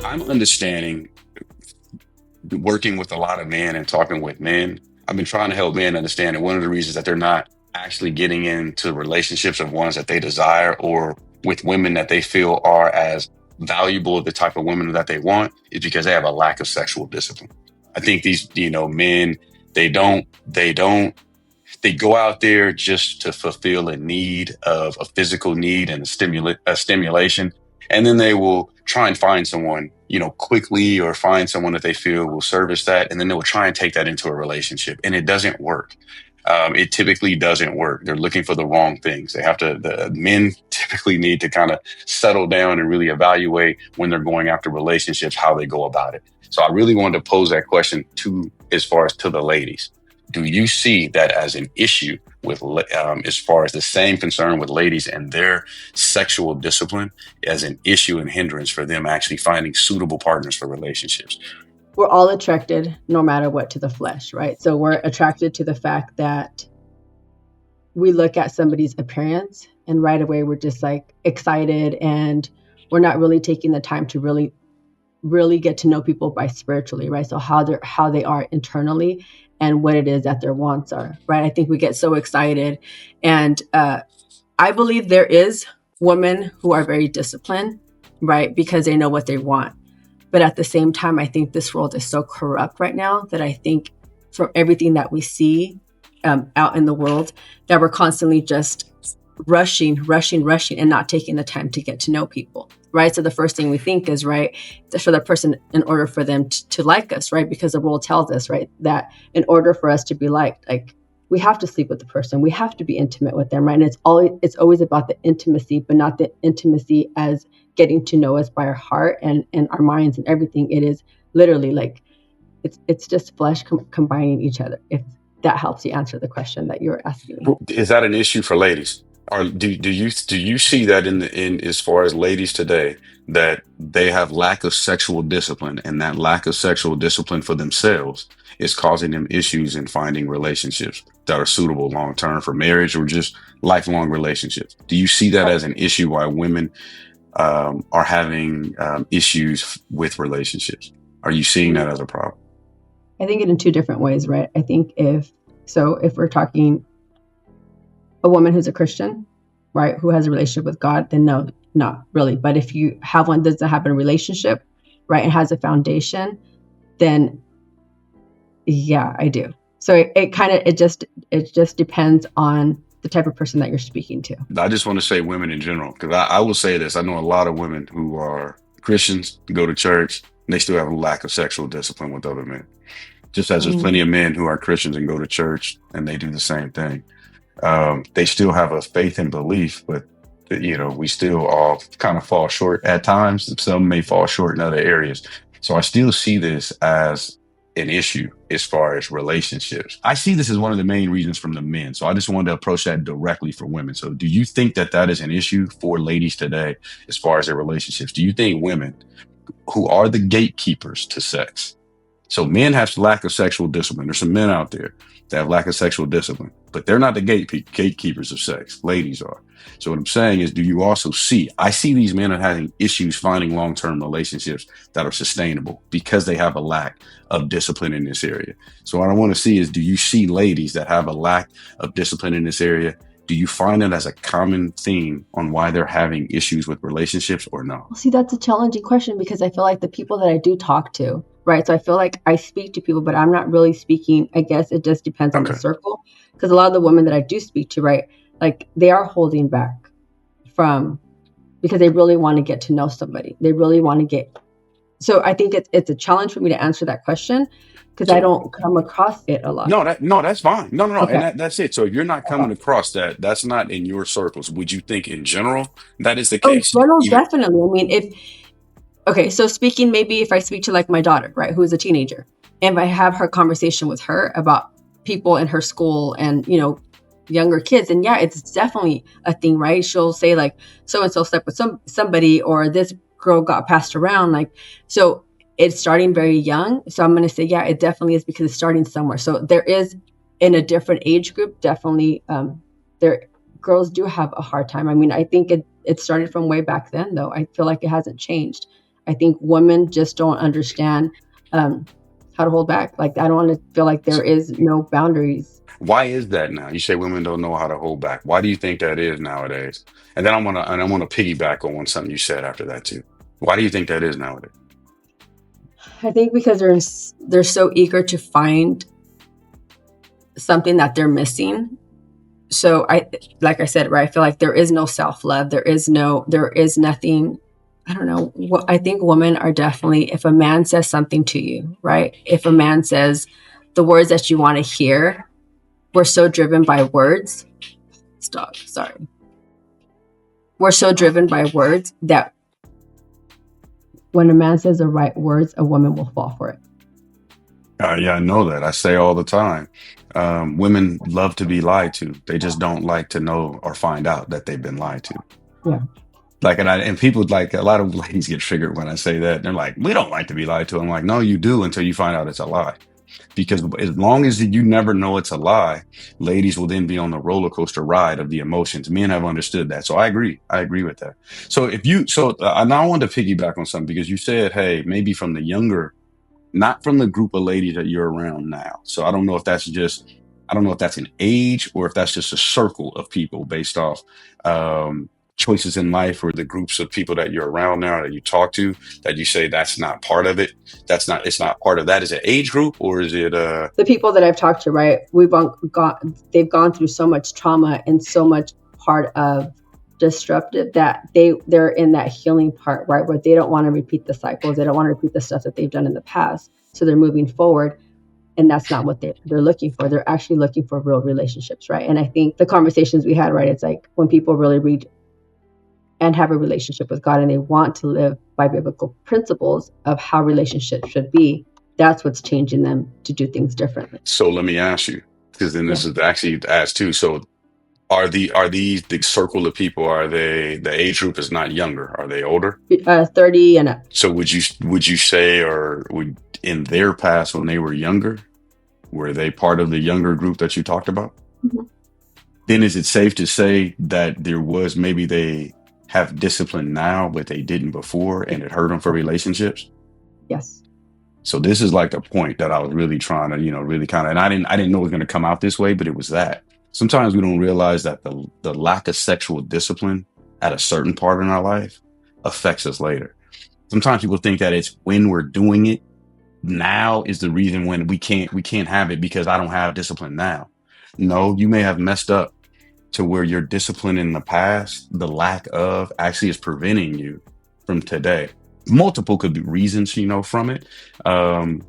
I'm understanding, working with a lot of men and talking with men. I've been trying to help men understand that one of the reasons that they're not actually getting into relationships of ones that they desire, or with women that they feel are as valuable, the type of women that they want, is because they have a lack of sexual discipline. I think these, men, they go out there just to fulfill a need, of a physical need and a stimulation. And then they will try and find someone, quickly, or find someone that they feel will service that. And then they will try and take that into a relationship, and it doesn't work. It typically doesn't work. They're looking for the wrong things. The men typically need to kind of settle down and really evaluate, when they're going after relationships, how they go about it. So I really wanted to pose that question as far as to the ladies. Do you see that as an issue with, as far as the same concern with ladies and their sexual discipline, as an issue and hindrance for them actually finding suitable partners for relationships? We're all attracted, no matter what, to the flesh, right? So we're attracted to the fact that we look at somebody's appearance and right away we're just like excited, and we're not really taking the time to really get to know people by spiritually, right? So how they are internally and what it is that their wants are, right? I think we get so excited. And I believe there is women who are very disciplined, right? Because they know what they want. But at the same time, I think this world is so corrupt right now that I think from everything that we see out in the world, that we're constantly just rushing and not taking the time to get to know people, right? So the first thing we think is, right, for the person, in order for them to like us, right? Because the world tells us, right, that in order for us to be liked, like, we have to sleep with the person, we have to be intimate with them, right? And it's always about the intimacy, but not the intimacy as getting to know us by our heart and our minds and everything. It is literally like, it's just flesh combining each other. If that helps you answer the question that you were asking me. Is that an issue for ladies? Or do you see that in as far as ladies today, that they have lack of sexual discipline, and that lack of sexual discipline for themselves is causing them issues in finding relationships that are suitable long term for marriage, or just lifelong relationships? Do you see that as an issue why women are having issues with relationships? Are you seeing that as a problem? I think it in two different ways, right? I think if we're talking a woman who's a Christian, right, who has a relationship with God, then no, not really. But if you have one that doesn't have a relationship, right, and has a foundation, then yeah, I do. So it just depends on the type of person that you're speaking to. I just want to say women in general, because I will say this. I know a lot of women who are Christians, go to church, and they still have a lack of sexual discipline with other men. Just as there's plenty of men who are Christians and go to church and they do the same thing. They still have a faith and belief, but we still all kind of fall short at times. Some may fall short in other areas. So I still see this as an issue as far as relationships. I see this as one of the main reasons from the men. So I just wanted to approach that directly for women. So do you think that is an issue for ladies today as far as their relationships? Do you think women who are the gatekeepers to sex, so men have lack of sexual discipline. There's some men out there that have lack of sexual discipline, but they're not the gatekeepers of sex. Ladies are. So what I'm saying is, do you also I see these men are having issues finding long-term relationships that are sustainable because they have a lack of discipline in this area. So what I want to see is, do you see ladies that have a lack of discipline in this area? Do you find it as a common theme on why they're having issues with relationships, or no? See, that's a challenging question, because I feel like the people that I do talk to, right? So I feel like I speak to people, but I'm not really speaking. I guess it just depends on the circle. Because a lot of the women that I do speak to, right, like, they are holding back because they really want to get to know somebody. They really want to get. So I think it's a challenge for me to answer that question, because I don't come across it a lot. No, that's fine. No. Okay. And that's it. So if you're not coming across that's not in your circles. Would you think in general that is the case? Oh, general, definitely. I mean, so speaking, maybe if I speak to like my daughter, right, who is a teenager, and if I have her conversation with her about people in her school and, younger kids, and yeah, it's definitely a thing, right? She'll say like, so-and-so slept with somebody, or this girl got passed around. Like, so it's starting very young. So I'm going to say, yeah, it definitely is, because it's starting somewhere. So there is, in a different age group, definitely, girls do have a hard time. I mean, I think it started from way back then, though. I feel like it hasn't changed. I think women just don't understand how to hold back. Like, I don't want to feel like there is no boundaries. Why is that now? You say women don't know how to hold back. Why do you think that is nowadays? And then I want to piggyback on something you said after that too. Why do you think that is nowadays? I think because they're so eager to find something that they're missing. So like I said, right, I feel like there is no self-love. There is nothing. I don't know. I think women are definitely, if a man says something to you, right? If a man says the words that you want to hear, we're so driven by words. Stop. Sorry. We're so driven by words that when a man says the right words, a woman will fall for it. Yeah, I know that. I say all the time. Women love to be lied to. They just don't like to know or find out that they've been lied to. Yeah. Like, and people, like, a lot of ladies get triggered when I say that. They're like, we don't like to be lied to. I'm like, no, you do, until you find out it's a lie. Because as long as you never know it's a lie, ladies will then be on the roller coaster ride of the emotions. Men have understood that. So I agree. I agree with that. So I now want to piggyback on something, because you said, hey, maybe from the younger, not from the group of ladies that you're around now. So I don't know if that's an age, or if that's just a circle of people based off choices in life, or the groups of people that you're around now that you talk to, that you say that's not part of it. It's not part of that. Is it age group, or is it the people that I've talked to, right? They've gone through so much trauma and so much part of disruptive that they're in that healing part, right? Where they don't want to repeat the cycles. They don't want to repeat the stuff that they've done in the past. So they're moving forward. And that's not what they're looking for. They're actually looking for real relationships, right? And I think the conversations we had, right, it's like when people really read and have a relationship with God, and they want to live by biblical principles of how relationships should be, that's what's changing them to do things differently. So let me ask you, because then this is actually asked too. So are these the circle of people, are they, the age group is not younger, are they older? 30 and up. So would you say, in their past, when they were younger, were they part of the younger group that you talked about? Mm-hmm. Then is it safe to say that maybe they have discipline now, but they didn't before, and it hurt them for relationships? Yes. So this is like the point that I was really trying to, really kind of, and I didn't know it was going to come out this way, but it was that sometimes we don't realize that the lack of sexual discipline at a certain part in our life affects us later. Sometimes people think that it's when we're doing it now is the reason when we can't have it, because I don't have discipline now. No, you may have messed up to where your discipline in the past, the lack of, actually is preventing you from today. Multiple could be reasons, from it. From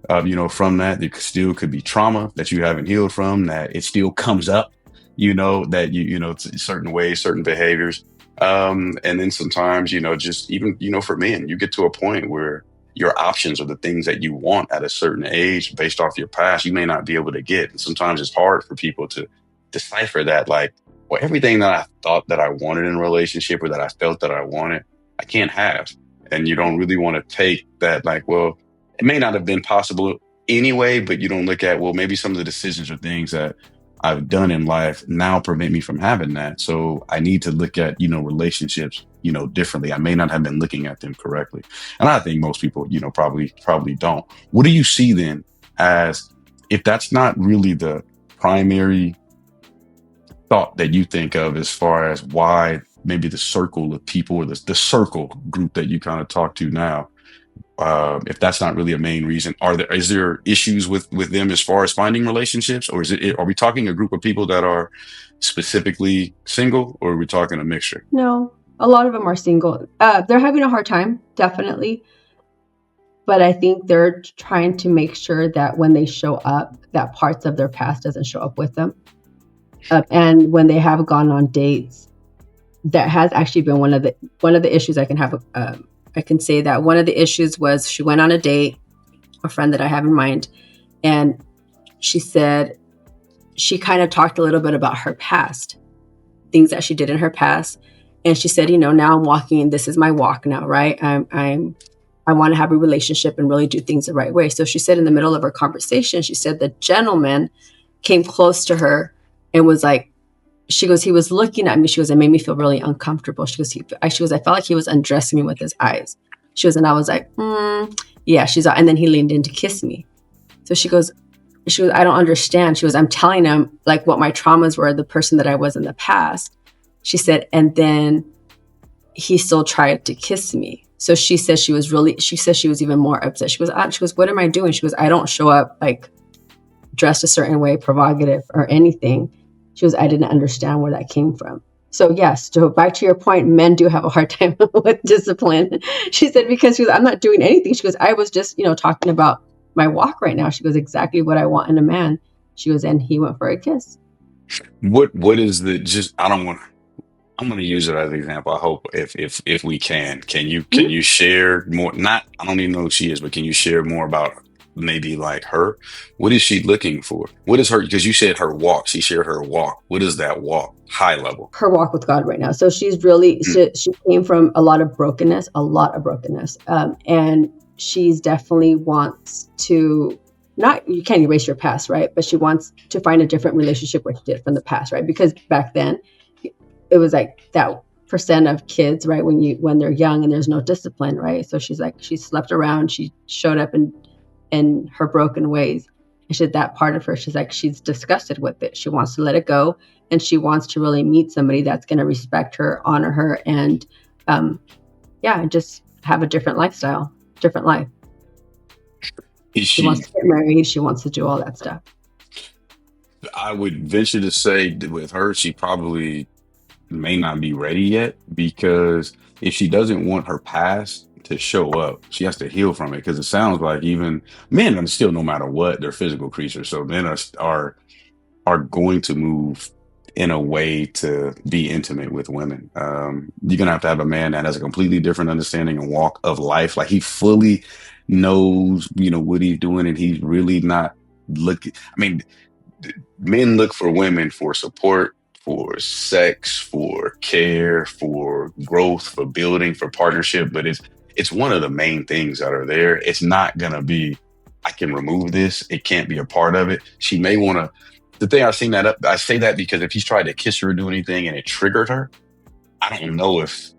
that, there still could be trauma that you haven't healed from, that it still comes up, that certain ways, certain behaviors. And then sometimes, just even, for men, you get to a point where your options are the things that you want at a certain age based off your past, you may not be able to get. And sometimes it's hard for people to decipher that, like, well, everything that I thought that I wanted in a relationship, or that I felt that I wanted, I can't have. And you don't really want to take that, like, well, it may not have been possible anyway, but you don't look at, well, maybe some of the decisions or things that I've done in life now prevent me from having that. So I need to look at, relationships, differently. I may not have been looking at them correctly. And I think most people, probably don't. What do you see then as, if that's not really the primary thought that you think of, as far as why maybe the circle of people, or the circle group that you kind of talk to now, if that's not really a main reason, is there issues with them as far as finding relationships, or are we talking a group of people that are specifically single, or are we talking a mixture? No, a lot of them are single. They're having a hard time, definitely. But I think they're trying to make sure that when they show up, that parts of their past doesn't show up with them. And when they have gone on dates, that has actually been one of the issues. I can say that one of the issues was, she went on a date, a friend that I have in mind, and she said she kind of talked a little bit about her past, things that she did in her past. And she said, now I'm walking, this is my walk now, right? I want to have a relationship and really do things the right way. So she said in the middle of our conversation, she said the gentleman came close to her and was like, she goes, he was looking at me. She goes, it made me feel really uncomfortable. She goes, I felt like he was undressing me with his eyes. She goes, and I was like, yeah. She's and then he leaned in to kiss me. So she goes, I don't understand. She goes, I'm telling him like what my traumas were, the person that I was in the past. She said, and then he still tried to kiss me. So she says she was even more upset. She goes, what am I doing? She goes, I don't show up like dressed a certain way, provocative or anything. She goes, I didn't understand where that came from. So yes, so back to your point, men do have a hard time with discipline. She said, because she goes, I'm not doing anything. She goes, I was just, talking about my walk right now. She goes, exactly what I want in a man. She goes, and he went for a kiss. What is I'm going to use it as an example. I hope if we can you share more? Not, I don't even know who she is, but can you share more about maybe like her? What is she looking for? What is her? Because you said her walk. She shared her walk. What is that walk? High level. Her walk with God right now. So she's really she came from a lot of brokenness, and she's definitely wants to. Not, you can't erase your past, right? But she wants to find a different relationship with it from the past, right? Because back then, it was like that percent of kids, right? When they're young and there's no discipline, right? So she's like, she slept around, she showed up in her broken ways. And she said that part of her, she's like, she's disgusted with it. She wants to let it go. And she wants to really meet somebody that's going to respect her, honor her, and just have a different lifestyle, different life. She wants to get married. She wants to do all that stuff. I would venture to say with her, she probably may not be ready yet, because if she doesn't want her past to show up, she has to heal from it. Because it sounds like even men are still, no matter what, they're physical creatures. So men are going to move in a way to be intimate with women. You're gonna have to have a man that has a completely different understanding and walk of life. Like he fully knows, what he's doing, and he's really not looking. I mean, men look for women for support, for sex, for care, for growth, for building, for partnership. But it's one of the main things that are there. It's not gonna be, I can remove this. It can't be a part of it. She may want to. The thing I say that because if he's tried to kiss her or do anything and it triggered her, I don't know if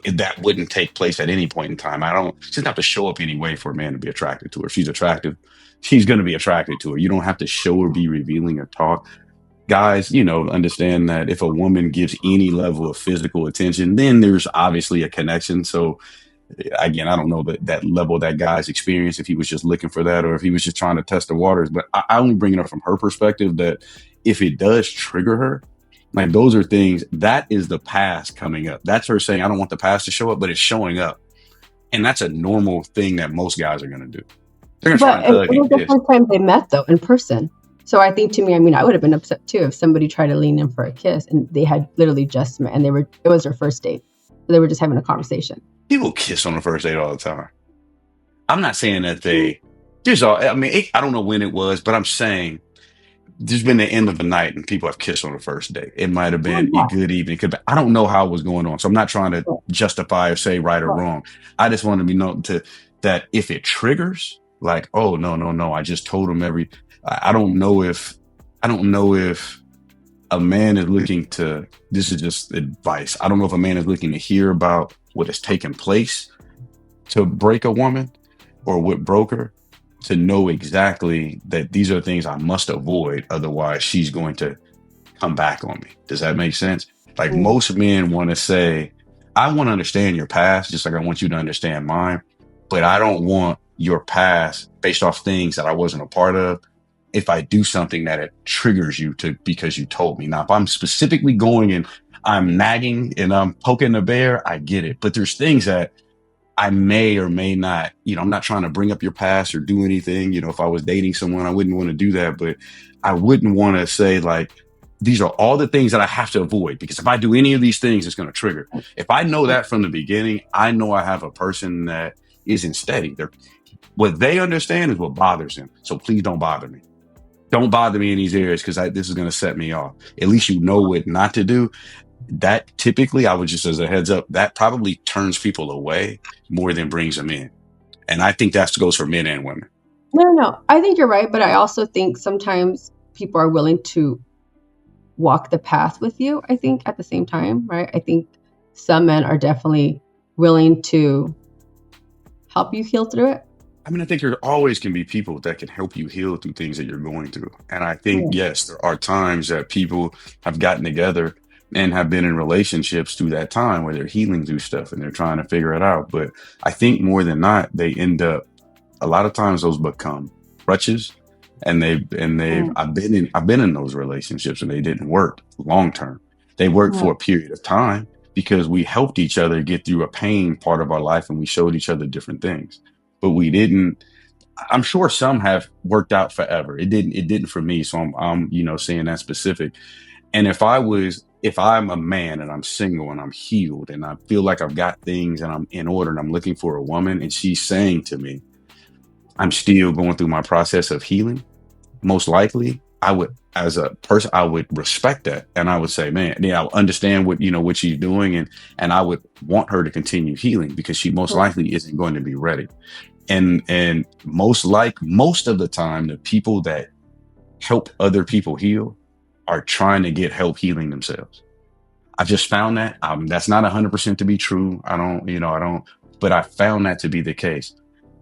that wouldn't take place at any point in time. She doesn't have to show up anyway for a man to be attracted to her. If she's attractive, she's going to be attracted to her. You don't have to show or be revealing or talk. Guys, understand that if a woman gives any level of physical attention, then there's obviously a connection. So again, I don't know that level that guy's experience, if he was just looking for that or if he was just trying to test the waters. But I only bring it up from her perspective that if it does trigger her, like those are things, that is the past coming up. That's her saying, I don't want the past to show up, but it's showing up. And that's a normal thing that most guys are going to do. They're going to try and hug. It was the first time they met, though, in person. So I think, to me, I would have been upset too if somebody tried to lean in for a kiss and they had literally just met and it was their first date. So they were just having a conversation. People kiss on the first date all the time. I'm not saying that I don't know when it was, but I'm saying there's been the end of the night and people have kissed on the first date. It might have been a good evening. I don't know how it was going on. So I'm not trying to justify or say right or wrong. I just want to be known that if it triggers, like, oh, no. I just told him I don't know if a man is looking to, this is just advice. I don't know if a man is looking to hear about what has taken place to break a woman or what broke her, to know exactly that these are things I must avoid. Otherwise, she's going to come back on me. Does that make sense? Like most men want to say, I want to understand your past, just like I want you to understand mine, but I don't want your past based off things that I wasn't a part of. If I do something that it triggers you because you told me. Now, if I'm specifically going and I'm nagging and I'm poking the bear, I get it. But there's things that I may or may not, I'm not trying to bring up your past or do anything. If I was dating someone, I wouldn't want to do that, but I wouldn't want to say like, these are all the things that I have to avoid, because if I do any of these things, it's going to trigger. If I know that from the beginning, I know I have a person that isn't steady. What they understand is what bothers them. So please don't bother me. Don't bother me in these areas, because this is going to set me off. At least you know what not to do. That typically, I would just, as a heads up, that probably turns people away more than brings them in. And I think that goes for men and women. No, I think you're right. But I also think sometimes people are willing to walk the path with you, I think, at the same time, right? I think some men are definitely willing to help you heal through it? I mean, I think there always can be people that can help you heal through things that you're going through. And I think, Yeah. yes, there are times that people have gotten together and have been in relationships through that time where they're healing through stuff and they're trying to figure it out. But I think more than not, they end up, a lot of times those become crutches. And Mm. I've been in those relationships and they didn't work long term. They worked Yeah. for a period of time because we helped each other get through a pain part of our life and we showed each other different things. But we didn't, I'm sure some have worked out forever. It didn't for me. So I'm, saying that specific. And if I'm a man and I'm single and I'm healed and I feel like I've got things and I'm in order and I'm looking for a woman and she's saying to me, I'm still going through my process of healing, most likely I would, as a person, I would respect that. And I would say, man, yeah, I understand what she's doing. And I would want her to continue healing because she most likely isn't going to be ready. And most of the time, the people that help other people heal are trying to get help healing themselves. I've just found that that's not 100% to be true. I don't, but I found that to be the case,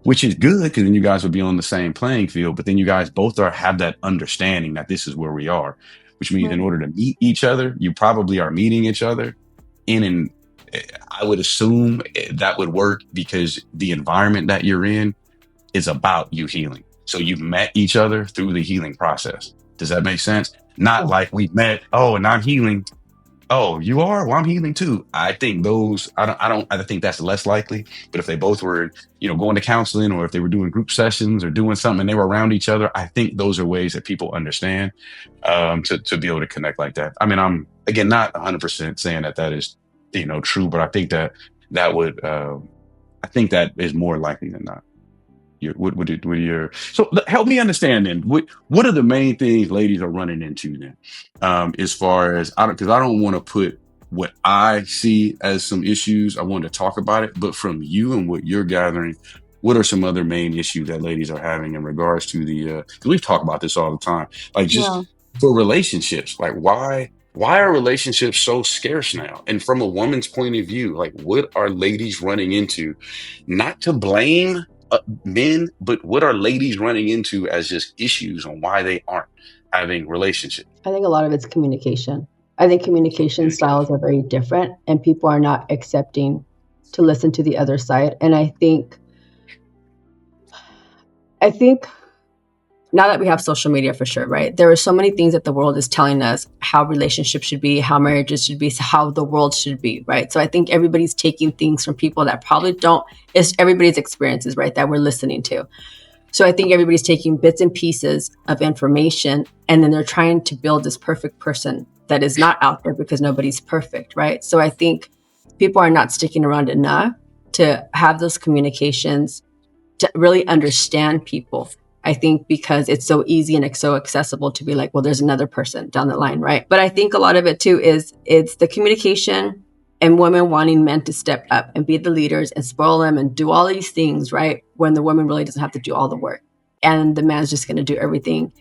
which is good because then you guys would be on the same playing field. But then you guys both have that understanding that this is where we are, which means in order to meet each other, you probably are meeting each other in an, I would assume that would work because the environment that you're in is about you healing. So you've met each other through the healing process. Does that make sense? Not like we met, oh, and I'm healing. Oh, you are? Well, I'm healing too. I think I think that's less likely. But if they both were, going to counseling or if they were doing group sessions or doing something and they were around each other, I think those are ways that people understand, to be able to connect like that. I mean, I'm again, not 100% saying that is, true, but I think that would, I think that is more likely than not. So help me understand then, what are the main things ladies are running into then, as far as because I don't want to put what I see as some issues. I want to talk about it, but from you and what you're gathering, what are some other main issues that ladies are having in regards to because we've talked about this all the time, like just Yeah. for relationships, like why are relationships so scarce now? And from a woman's point of view, like what are ladies running into? Not to blame men, but what are ladies running into as just issues on why they aren't having relationships? I think a lot of it's communication. I think communication styles are very different and people are not accepting to listen to the other side. And I think now that we have social media for sure, right? There are so many things that the world is telling us how relationships should be, how marriages should be, how the world should be, right? So I think everybody's taking things from people that probably don't, it's everybody's experiences, right? That we're listening to. So I think everybody's taking bits and pieces of information and then they're trying to build this perfect person that is not out there because nobody's perfect, right? So I think people are not sticking around enough to have those communications to really understand people. I think because it's so easy and it's so accessible to be like, well, there's another person down the line, right? But I think a lot of it too is it's the communication and women wanting men to step up and be the leaders and spoil them and do all these things, right? When the woman really doesn't have to do all the work. And the man's just going to do everything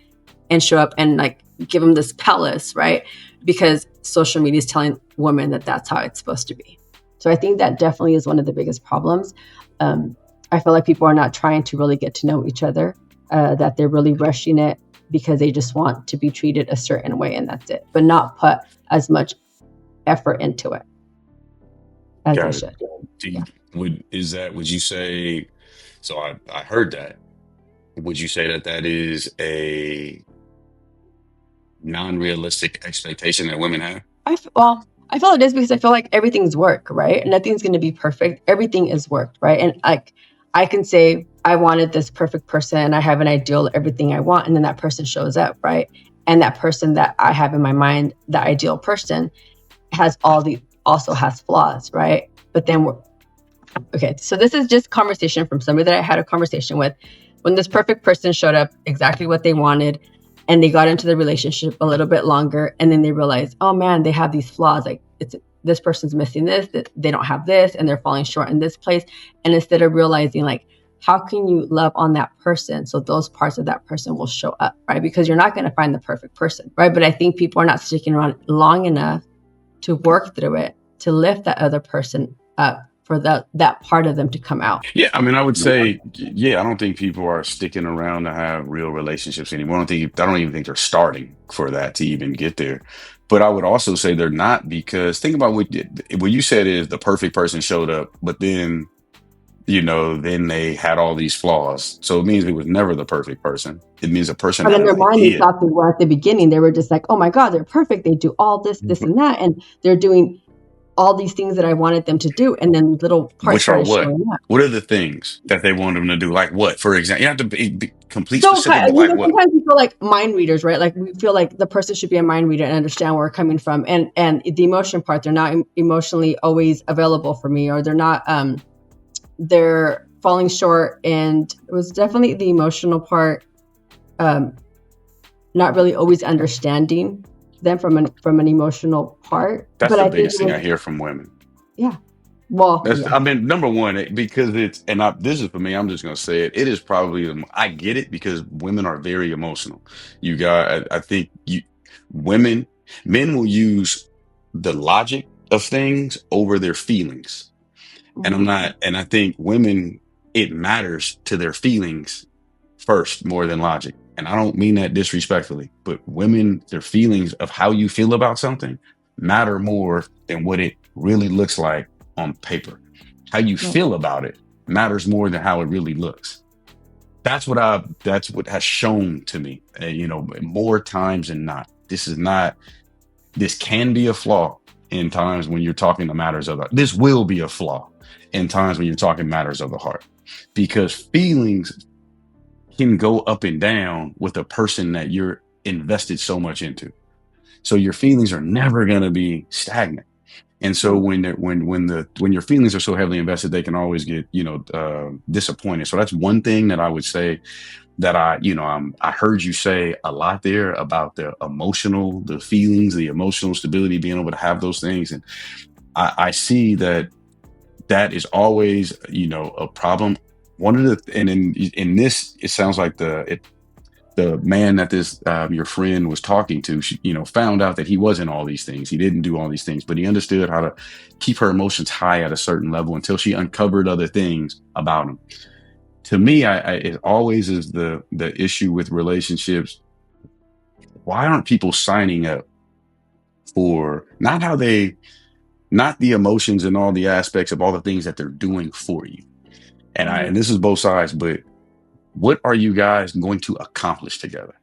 and show up and like give them this palace, right? Because social media is telling women that that's how it's supposed to be. So I think that definitely is one of the biggest problems. I feel like people are not trying to really get to know each other, that they're really rushing it because they just want to be treated a certain way and that's it, but not put as much effort into it as they should. Would you say, so I heard that, would you say that is a non-realistic expectation that women have? I feel it is because I feel like everything's work, right? Nothing's going to be perfect. Everything is work, right? And like I can say I wanted this perfect person, I have an ideal, everything I want, and then that person shows up, right? And that person that I have in my mind, the ideal person, also has flaws, right? But then okay. So this is just conversation from somebody that I had a conversation with. When this perfect person showed up, exactly what they wanted, and they got into the relationship a little bit longer, and then they realized, oh man, they have these flaws. Like this person's missing this, that they don't have this, and they're falling short in this place. And instead of realizing like, how can you love on that person so those parts of that person will show up, right? Because you're not going to find the perfect person, right? But I think people are not sticking around long enough to work through it, to lift that other person up for that part of them to come out. Yeah, I mean, I would say, yeah, I don't think people are sticking around to have real relationships anymore. I don't even think they're starting for that to even get there. But I would also say they're not, because think about what you said is the perfect person showed up, but then, then they had all these flaws. So it means it was never the perfect person. It means a person But had in an their mind, they idea, thought they were at the beginning. They were just like, oh my God, they're perfect. They do all this, this, and that. And they're doing all these things that I wanted them to do. And then little parts which are started what? showing up. What are the things that they want them to do? Like what? For example, you have to be complete specific, but like what? Sometimes we feel like mind readers, right? Like we feel like the person should be a mind reader and understand where we're coming from. And the emotion part, they're not emotionally always available for me, or they're not, they're falling short. And it was definitely the emotional part, not really always understanding them from an emotional part. That's But the I biggest think thing I hear from women. yeah. Well, That's, yeah. I mean, number one, because this is for me, I'm just going to say it. It is probably, I get it because women are very emotional. I think women, men will use the logic of things over their feelings. And and I think women, it matters to their feelings first more than logic. And I don't mean that disrespectfully, but women, their feelings of how you feel about something matter more than what it really looks like on paper. How you feel about it matters more than how it really looks. That's what has shown to me, more times than not. This can be a flaw in times when you're talking to matters of this will be a flaw in times when you're talking matters of the heart, because feelings can go up and down with a person that you're invested so much into. So your feelings are never going to be stagnant. And so when your feelings are so heavily invested, they can always get, disappointed. So that's one thing that I would say that I heard you say a lot there about the feelings, the emotional stability, being able to have those things. And I see that is always, a problem. One of the, and in this, it sounds like the man that this your friend was talking to, found out that he wasn't all these things. He didn't do all these things, but he understood how to keep her emotions high at a certain level until she uncovered other things about him. To me, it always is the issue with relationships. Why aren't people signing up for not the emotions and all the aspects of all the things that they're doing for you? And this is both sides, but what are you guys going to accomplish together?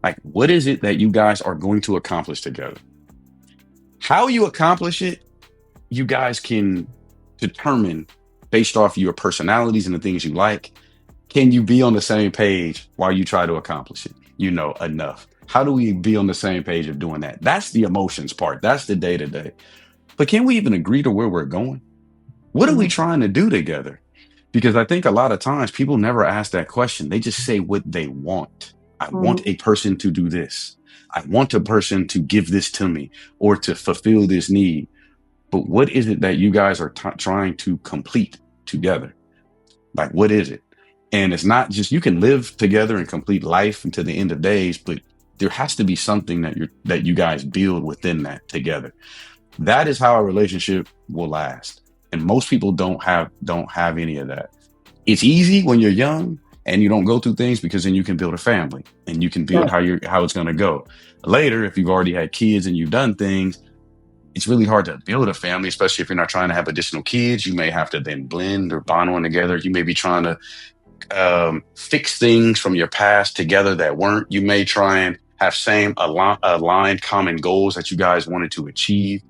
Like, what is it that you guys are going to accomplish together? How you accomplish it, you guys can determine based off your personalities and the things you like. Can you be on the same page while you try to accomplish it? Enough. How do we be on the same page of doing that? That's the emotions part. That's the day to day. But can we even agree to where we're going? What are we trying to do together? Because I think a lot of times people never ask that question. They just say what they want. I want a person to do this. I want a person to give this to me or to fulfill this need. But what is it that you guys are trying to complete together? Like, what is it? And it's not just, you can live together and complete life until the end of days, but there has to be something that you guys build within that together. That is how a relationship will last. And most people don't have any of that. It's easy when you're young and you don't go through things, because then you can build a family and you can build how it's going to go. Later, if you've already had kids and you've done things, it's really hard to build a family, especially if you're not trying to have additional kids. You may have to then blend or bond one together. You may be trying to fix things from your past together that weren't. You may try and have same aligned common goals that you guys wanted to achieve.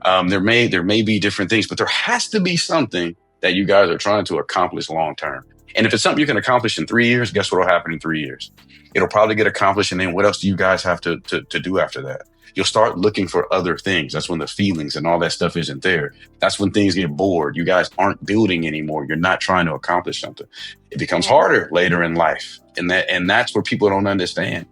There may be different things, but there has to be something that you guys are trying to accomplish long term. And if it's something you can accomplish in 3 years, guess what will happen in 3 years? It'll probably get accomplished. And then what else do you guys have to do after that? You'll start looking for other things. That's when the feelings and all that stuff isn't there. That's when things get bored. You guys aren't building anymore. You're not trying to accomplish something. It becomes harder later in life. And that's where people don't understand.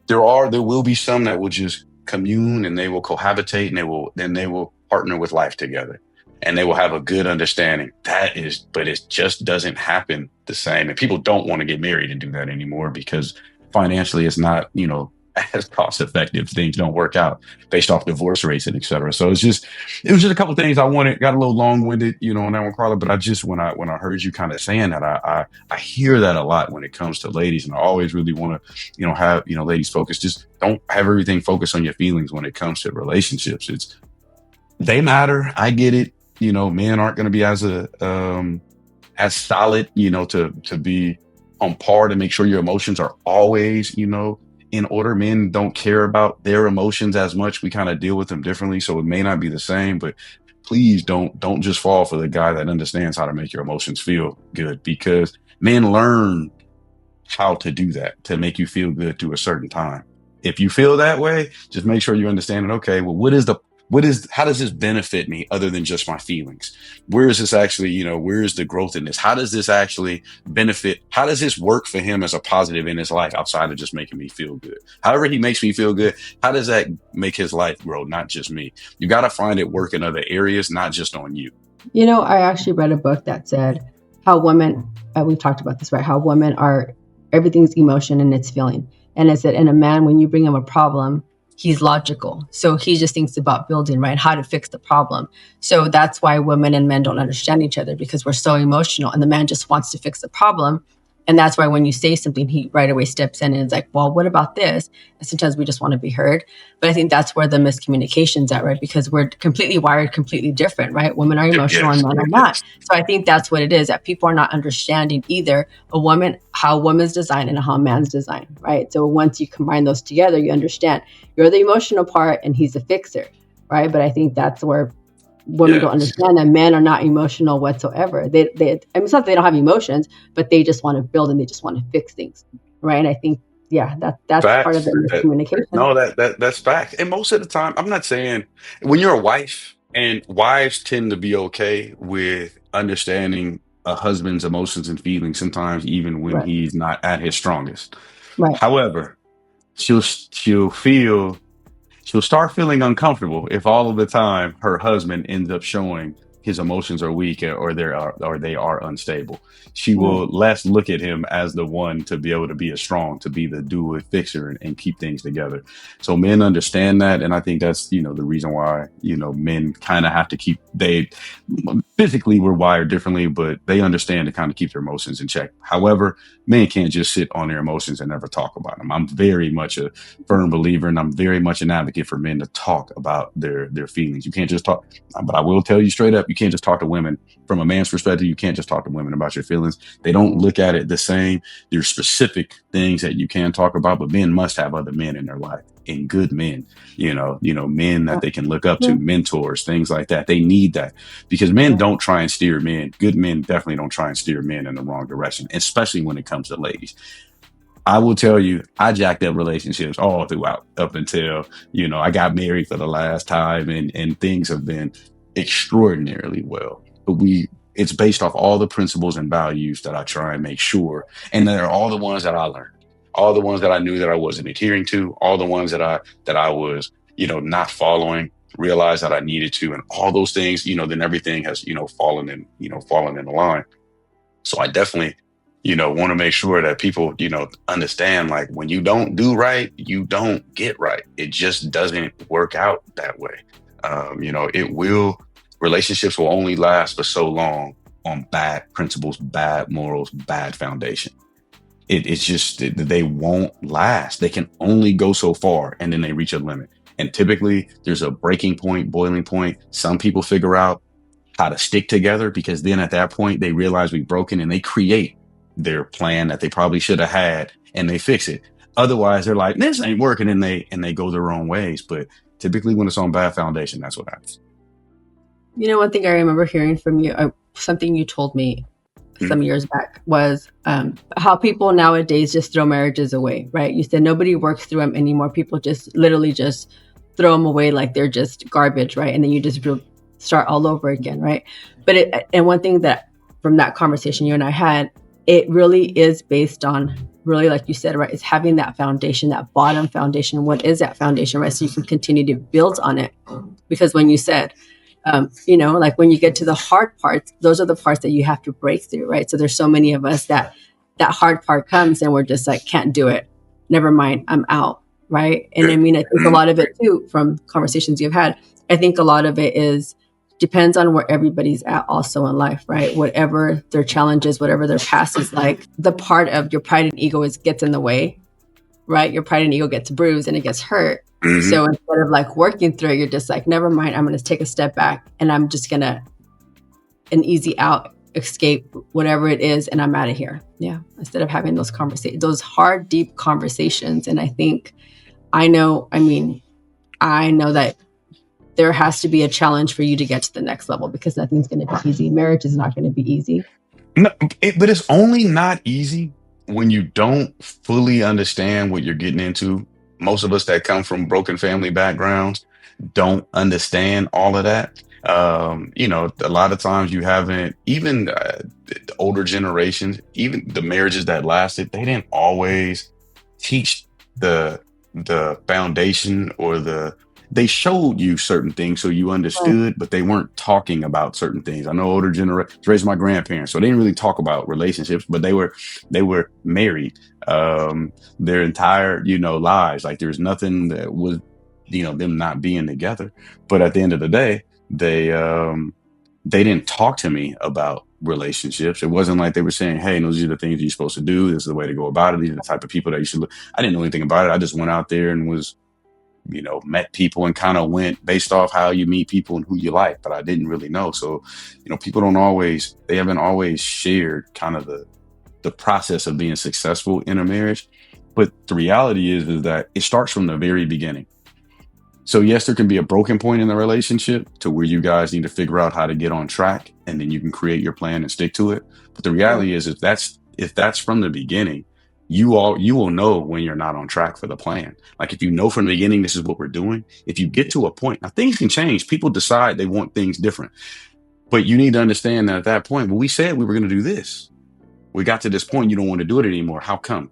There will be some that will just commune and they will cohabitate and they will partner with life together. And they will have a good understanding. But it just doesn't happen the same. And people don't want to get married and do that anymore because financially it's not, as cost effective. Things don't work out based off divorce rates and et cetera. So it was just a couple things I wanted. Got a little long winded, on that one, Carla. But I just when I heard you kind of saying that, I hear that a lot when it comes to ladies, and I always really want to have ladies focus. Just don't have everything focused on your feelings when it comes to relationships. They matter. I get it. Men aren't going to be as solid, to be on par to make sure your emotions are always, in order. Men don't care about their emotions as much. We kind of deal with them differently. So it may not be the same, but please don't just fall for the guy that understands how to make your emotions feel good, because men learn how to do that to make you feel good to a certain time. If you feel that way, just make sure you understand it. Okay, well, how does this benefit me other than just my feelings? Where is this actually, where is the growth in this? How does this actually benefit? How does this work for him as a positive in his life outside of just making me feel good? However he makes me feel good, how does that make his life grow? Not just me. You got to find it work in other areas, not just on you. I actually read a book that said how women, we talked about this, right? How women are, everything's emotion and it's feeling. And it said, in a man, when you bring him a problem, he's logical. So he just thinks about building, right? How to fix the problem. So that's why women and men don't understand each other, because we're so emotional and the man just wants to fix the problem. And that's why when you say something, he right away steps in and is like, well, what about this? And sometimes we just want to be heard. But I think that's where the miscommunication's at, right? Because we're completely wired, completely different, right? Women are emotional and men are not. So I think that's what it is, that people are not understanding either how a woman's designed and how a man's designed, right? So once you combine those together, you understand you're the emotional part and he's the fixer, right? But I think that's where women don't understand that men are not emotional whatsoever. It's not that they don't have emotions, but they just want to build and they just want to fix things, right? And I think, that's Facts. part of the miscommunication. No, that's fact. And most of the time, I'm not saying when you're a wife, and wives tend to be okay with understanding a husband's emotions and feelings, sometimes even when Right. he's not at his strongest. Right. However, she'll start feeling uncomfortable if all of the time her husband ends up showing his emotions are weak, or they are unstable. She will less look at him as the one to be able to be to be the doer fixer, and keep things together. So men understand that, and I think that's the reason why men kind of have to they physically, we're wired differently, but they understand to kind of keep their emotions in check. However, men can't just sit on their emotions and never talk about them. I'm very much a firm believer, and I'm very much an advocate for men to talk about their feelings. You can't just talk, but I will tell you straight up, you can't just talk to women from a man's perspective. You can't just talk to women about your feelings. They don't look at it the same. There's specific things that you can talk about, but men must have other men in their life, and good men, men that they can look up to, mentors, things like that. They need that, because men don't try and steer men. Good men definitely don't try and steer men in the wrong direction, especially when it comes to ladies. I will tell you, I jacked up relationships all throughout up until, I got married for the last time, and things have been extraordinarily well. But it's based off all the principles and values that I try and make sure. And they're all the ones that I learned, all the ones that I knew that I wasn't adhering to, all the ones that I was, not following, realized that I needed to, and all those things, then everything has, fallen in line. So I definitely, want to make sure that people, understand, like, when you don't do right, you don't get right. It just doesn't work out that way. Relationships will only last for so long on bad principles, bad morals, bad foundation. It's just, they won't last. They can only go so far, and then they reach a limit. And typically there's a breaking point, boiling point. Some people figure out how to stick together, because then at that point they realize we've broken, and they create their plan that they probably should have had, and they fix it. Otherwise, they're like, this ain't working, and they go their own ways. But typically when it's on bad foundation, that's what happens. One thing I remember hearing from you, something you told me some years back, was how people nowadays just throw marriages away, right? You said nobody works through them anymore. People just literally just throw them away like they're just garbage, right? And then you just start all over again, right? And one thing that from that conversation you and I had, it really is based on, really, like you said, right, is having that foundation, that bottom foundation. What is that foundation, right? So you can continue to build on it. Because when you said, like when you get to the hard parts, those are the parts that you have to break through, right? So there's so many of us that hard part comes and we're just like, can't do it. Never mind, I'm out, right? And I mean, I think a lot of it too, from conversations you've had, I think a lot of it is depends on where everybody's at also in life, right? Whatever their challenges, whatever their past is like, the part of your pride and ego gets in the way, right? Your pride and ego gets bruised and it gets hurt. Mm-hmm. So instead of like working through it, you're just like, never mind, I'm going to take a step back and I'm just going to an easy out, escape, whatever it is, and I'm out of here. Yeah. Instead of having those conversations, those hard, deep conversations. And I think, I know that there has to be a challenge for you to get to the next level because nothing's going to be easy. Marriage is not going to be easy. No, but it's only not easy when you don't fully understand what you're getting into. Most of us that come from broken family backgrounds don't understand all of that. A lot of times you haven't, even the older generations, even the marriages that lasted, they didn't always teach the foundation or they showed you certain things so you understood, but they weren't talking about certain things. I know older generations, raised my grandparents, so they didn't really talk about relationships, but they were married their entire, lives. Like there's nothing that was, them not being together. But at the end of the day, they didn't talk to me about relationships. It wasn't like they were saying, hey, those are the things you're supposed to do. This is the way to go about it. These are the type of people that you should look. I didn't know anything about it. I just went out there and was, met people and kind of went based off how you meet people and who you like, but I didn't really know. So, people they haven't always shared kind of the process of being successful in a marriage. But the reality is that it starts from the very beginning. So yes, there can be a broken point in the relationship to where you guys need to figure out how to get on track, and then you can create your plan and stick to it. But the reality is, if that's from the beginning, you will know when you're not on track for the plan. Like if you know from the beginning, this is what we're doing. If you get to a point, now things can change. People decide they want things different, but you need to understand that at that point, when we said we were going to do this, we got to this point, you don't want to do it anymore. How come?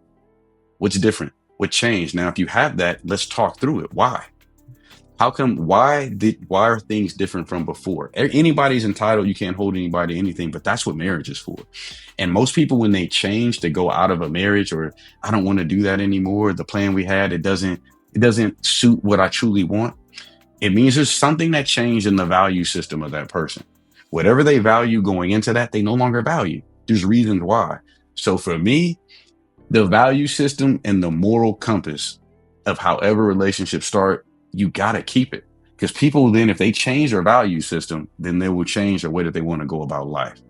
What's different? What changed? Now, if you have that, let's talk through it. Why? How come? Why are things different from before? Anybody's entitled. You can't hold anybody to anything, but that's what marriage is for. And most people, when they change to go out of a marriage, or I don't want to do that anymore, the plan we had, it doesn't suit what I truly want. It means there's something that changed in the value system of that person. Whatever they value going into that, they no longer value. There's reasons why. So for me, the value system and the moral compass of however relationships start, you got to keep it, because people then, if they change their value system, then they will change the way that they want to go about life.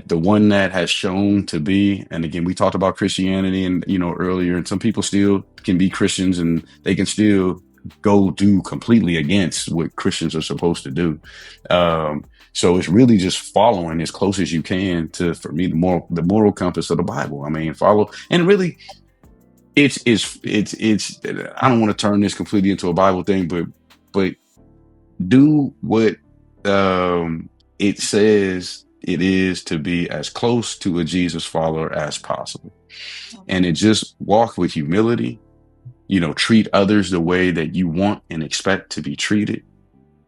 The one that has shown to be, and again, we talked about Christianity and, earlier, and some people still can be Christians and they can still go do completely against what Christians are supposed to do. So it's really just following as close as you can to, for me, the moral compass of the Bible. I mean, follow, and really, it's I don't want to turn this completely into a Bible thing, but do what it says it is to be as close to a Jesus follower as possible. And it just walk with humility, treat others the way that you want and expect to be treated.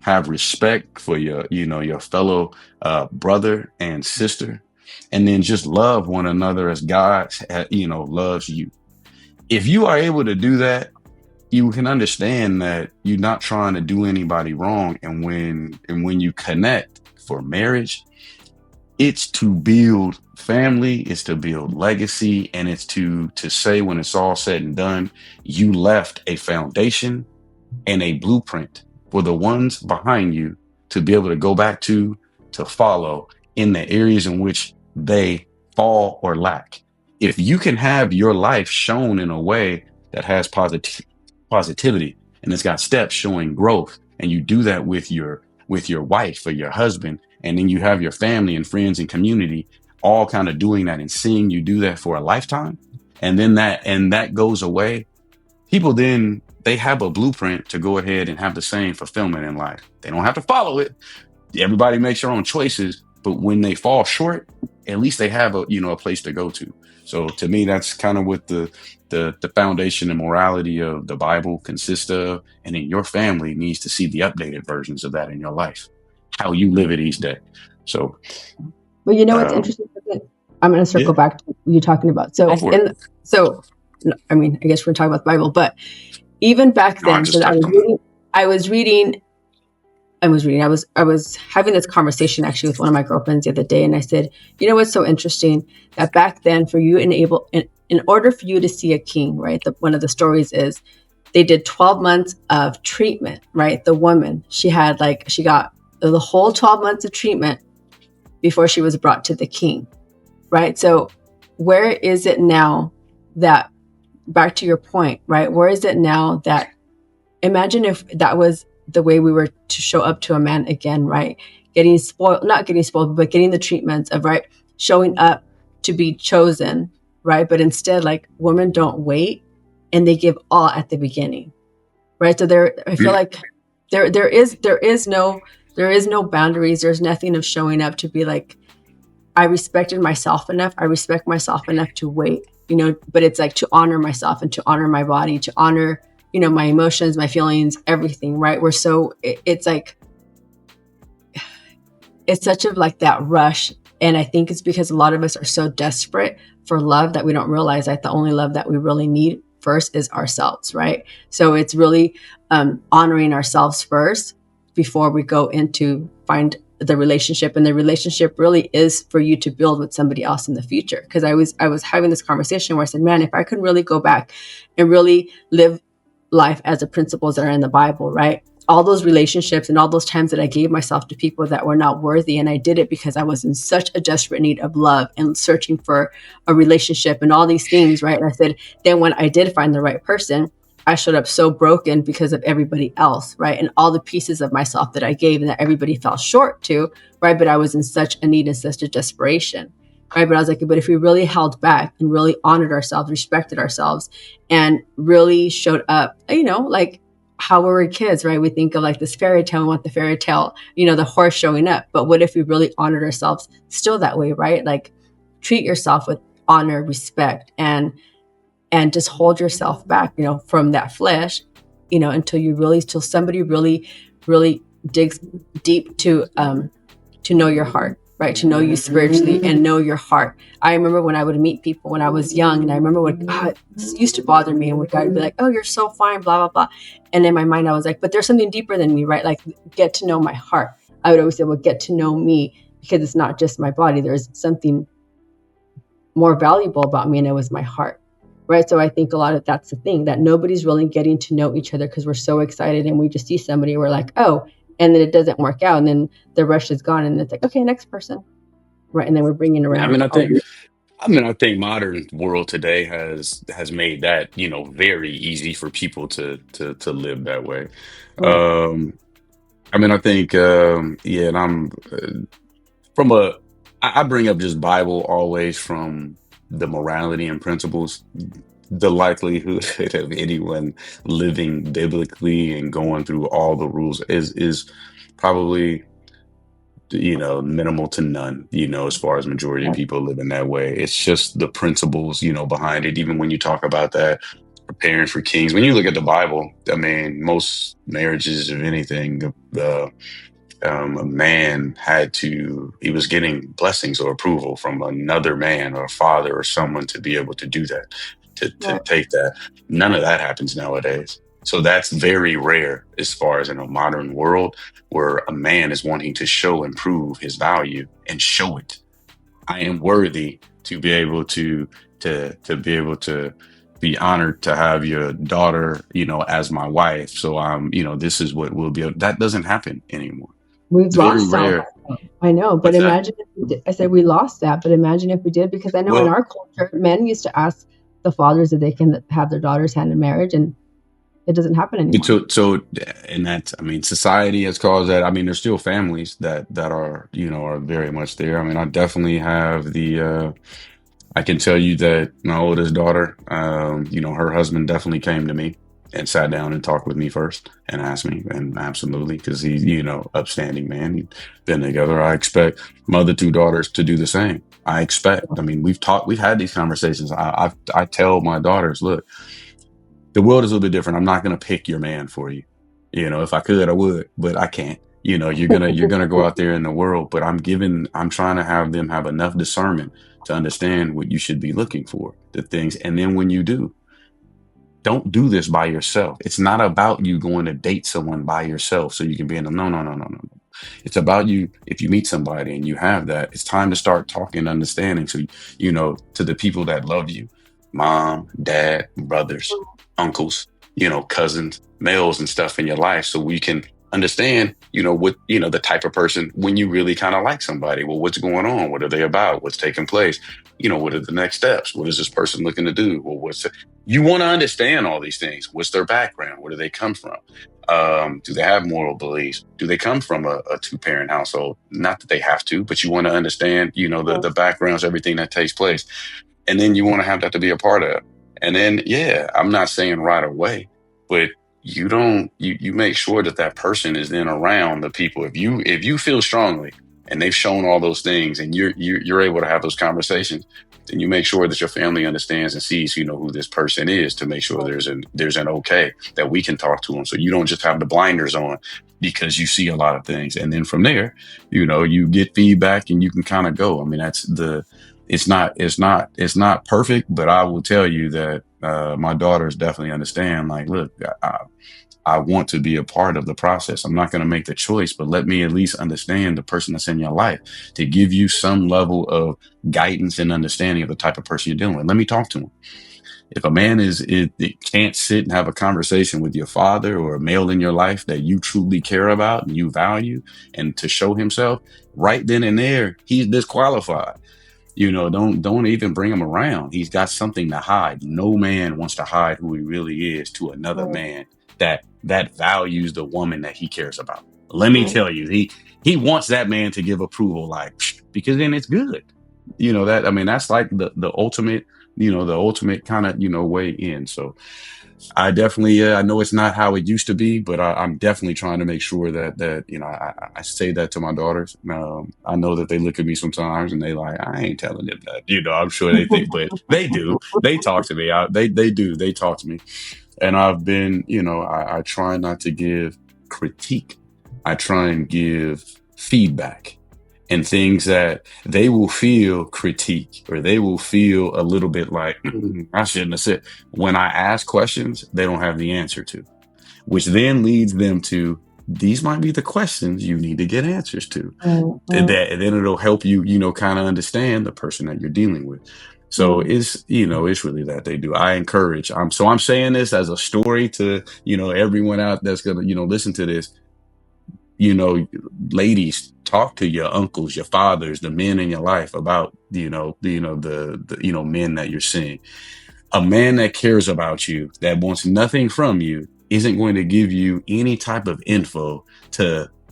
Have respect for your fellow brother and sister, and then just love one another as God loves you. If you are able to do that, you can understand that you're not trying to do anybody wrong. And when you connect for marriage, it's to build family, it's to build legacy, and it's to say, when it's all said and done, you left a foundation and a blueprint for the ones behind you to be able to go back to follow in the areas in which they fall or lack. If you can have your life shown in a way that has positivity and it's got steps showing growth, and you do that with your wife or your husband, and then you have your family and friends and community all kind of doing that and seeing you do that for a lifetime, and then that goes away, people then, they have a blueprint to go ahead and have the same fulfillment in life. They don't have to follow it. Everybody makes their own choices, but when they fall short, at least they have a place to go to. So to me, that's kind of what the foundation and morality of the Bible consists of. And then your family needs to see the updated versions of that in your life, how you live it each day. So, well, what's interesting? I'm going to circle back to what you're talking about. So I mean, I guess we're talking about the Bible, but even back No, I then, just so touched on that. I was reading, I was having this conversation actually with one of my girlfriends the other day, and I said, you know what's so interesting, that back then for you in order for you to see a king, right? One of the stories is they did 12 months of treatment, right? The woman, she got the whole 12 months of treatment before she was brought to the king, right? So where is it now that, back to your point, right? Where is it now that, imagine if that was the way we were to show up to a man again, right? Not getting spoiled, but getting the treatments of, right, showing up to be chosen, right? But instead, like, women don't wait and they give all at the beginning, right? So I feel Yeah. like there is no boundaries. There's nothing of showing up to be like, I respected myself enough. I respect myself enough to wait, but it's like to honor myself and to honor my body, to honor, my emotions, my feelings, everything, right? It's like, it's such a like that rush. And I think it's because a lot of us are so desperate for love that we don't realize that the only love that we really need first is ourselves, right? So it's really honoring ourselves first before we go into find the relationship. And the relationship really is for you to build with somebody else in the future. Because I was having this conversation where I said, man, if I could really go back and really live life as the principles that are in the Bible, right? All those relationships and all those times that I gave myself to people that were not worthy. And I did it because I was in such a desperate need of love and searching for a relationship and all these things, right? And I said, then when I did find the right person, I showed up so broken because of everybody else, right? And all the pieces of myself that I gave and that everybody fell short to, right? But I was in such a need and such a desperation, right? But I was like, but if we really held back and really honored ourselves, respected ourselves, and really showed up, like how we were kids, right? We think of like this fairy tale, we want the fairy tale, the horse showing up. But what if we really honored ourselves still that way, right? Like treat yourself with honor, respect, and just hold yourself back, from that flesh, until somebody really, really digs deep to know your heart, right? To know you spiritually and know your heart. I remember when I would meet people when I was young, and I remember when this used to bother me, and would guy would be like, "Oh, you're so fine," blah blah blah, and in my mind I was like, "But there's something deeper than me, right? Like get to know my heart." I would always say, "Well, get to know me because it's not just my body. There's something more valuable about me, and it was my heart." Right. So I think a lot of that's the thing, that nobody's really getting to know each other because we're so excited and we just see somebody, we're like, oh, and then it doesn't work out. And then the rush is gone and it's like, okay, next person. Right. And then we're bringing Yeah, around all these. I think modern world today has made that, very easy for people to live that way. Right. Um, I think, yeah, and from a, I bring up just Bible always from the morality and principles. The likelihood of anyone living biblically and going through all the rules is probably, minimal to none, as far as majority of Right. people living that way. It's just the principles, behind it. Even when you talk about that, preparing for kings, when you look at the Bible, I mean, most marriages, if anything, a man he was getting blessings or approval from another man or a father or someone to be able to do that, to Right. take that. None of that happens nowadays. So that's very rare as far as in a modern world where a man is wanting to show and prove his value and show it. I am worthy to be able to be able to be honored to have your daughter, as my wife. So this is what will be. That doesn't happen anymore. We've It's very lost all rare. that. I know, but What's that? imagine if we did. I said we lost that, but imagine if we did, because I know in Well, our culture, men used to ask the fathers if they can have their daughters hand in marriage, and it doesn't happen anymore. so, and that, I mean, society has caused that. I mean, there's still families that are, are very much there. I mean, I definitely have I can tell you that my oldest daughter, her husband definitely came to me and sat down and talked with me first and asked me, and absolutely, because he's, upstanding man. He's been together. I expect my other two daughters to do the same. I expect. I mean, we've had these conversations. I tell my daughters, look, the world is a little bit different. I'm not going to pick your man for you. If I could, I would, but I can't. You're gonna go out there in the world, but I'm trying to have them have enough discernment to understand what you should be looking for, the things. And then when you do, Don't do this by yourself. It's not about you going to date someone by yourself so you can be in a no, no, no, no, no. It's about you. If you meet somebody and you have that, it's time to start talking, understanding. So, to the people that love you, mom, dad, brothers, uncles, cousins, males and stuff in your life. So we can understand, what, the type of person when you really kind of like somebody. Well, what's going on? What are they about? What's taking place? What are the next steps? What is this person looking to do? Well, you want to understand all these things. What's their background? Where do they come from? Do they have moral beliefs? Do they come from a two-parent household? Not that they have to, but you want to understand, the backgrounds, everything that takes place. And then you want to have that to be a part of. And then, yeah, I'm not saying right away, but you make sure that that person is then around the people. If you feel strongly and they've shown all those things and you're able to have those conversations, then you make sure that your family understands and sees, who this person is, to make sure there's an okay that we can talk to them. So you don't just have the blinders on because you see a lot of things. And then from there, you get feedback and you can kind of go. I mean, it's not perfect, but I will tell you that my daughters definitely understand. Like, look, I want to be a part of the process. I'm not going to make the choice, but let me at least understand the person that's in your life to give you some level of guidance and understanding of the type of person you're dealing with. Let me talk to him. If a man it can't sit and have a conversation with your father or a male in your life that you truly care about and you value, and to show himself, right then and there, he's disqualified. Don't even bring him around. He's got something to hide. No man wants to hide who he really is to another man that values the woman that he cares about. Let me tell you, he wants that man to give approval, like, because then it's good. That, I mean, that's like the ultimate, the ultimate kind of, way in. So I definitely, I know it's not how it used to be, but I'm definitely trying to make sure that I say that to my daughters. I know that they look at me sometimes and they like, I ain't telling them that. I'm sure they think, but they do. They talk to me. They do. They talk to me, and I've been, I try not to give critique. I try and give feedback and things that they will feel critique or they will feel a little bit like, I shouldn't have said. When I ask questions, they don't have the answer to, which then leads them to, these might be the questions you need to get answers to. And then it'll help you, kind of understand the person that you're dealing with. So it's really that they do. I encourage. I'm saying this as a story to, everyone out that's going to, listen to this. Ladies, talk to your uncles, your fathers, the men in your life about, the men that you're seeing. A man that cares about you, that wants nothing from you, isn't going to give you any type of info